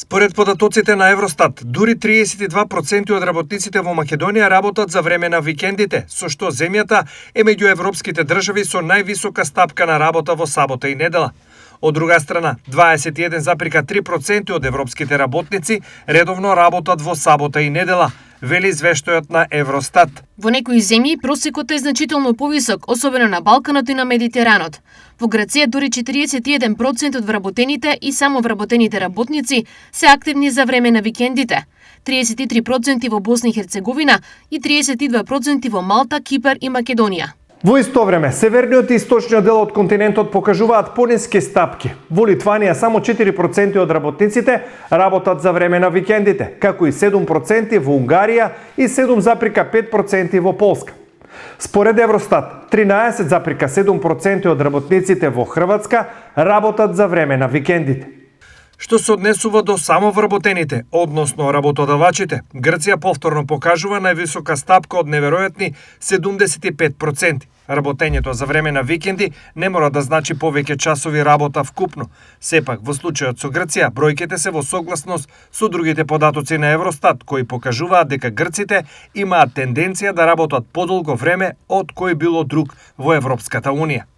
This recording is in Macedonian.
Според податоците на Евростат, дури 32% од работниците во Македонија работат за време на викендите, со што земјата е меѓу европските држави со највисока стапка на работа во сабота и недела. Од друга страна, 21,3% од европските работници редовно работат во сабота и недела, вели извештајот на Евростат. Во некои земји просекот е значително повисок, особено на Балканот и на Медитеранот. Во Грција дури 41% од вработените и само вработените работници се активни за време на викендите. 33% во Босна и Херцеговина и 32% во Малта, Кипар и Македонија. Во исто време, северниот и источниот дел од континентот покажуваат пониски стапки. Во Литванија само 4% од работниците работат за време на викендите, како и 7% во Унгарија и 7,5% во Полска. Според Евростат, 13,7% од работниците во Хрватска работат за време на викендите. Што се однесува до самовработените, односно работодавачите, Грција повторно покажува највисока стапка од неверојатни 75%. Работењето за време на викенди не мора да значи повеќе часови работа вкупно. Сепак, во случајот со Грција, бројките се во согласност со другите податоци на Евростат, кои покажуваат дека грците имаат тенденција да работат подолго време од кој било друг во Европската Унија.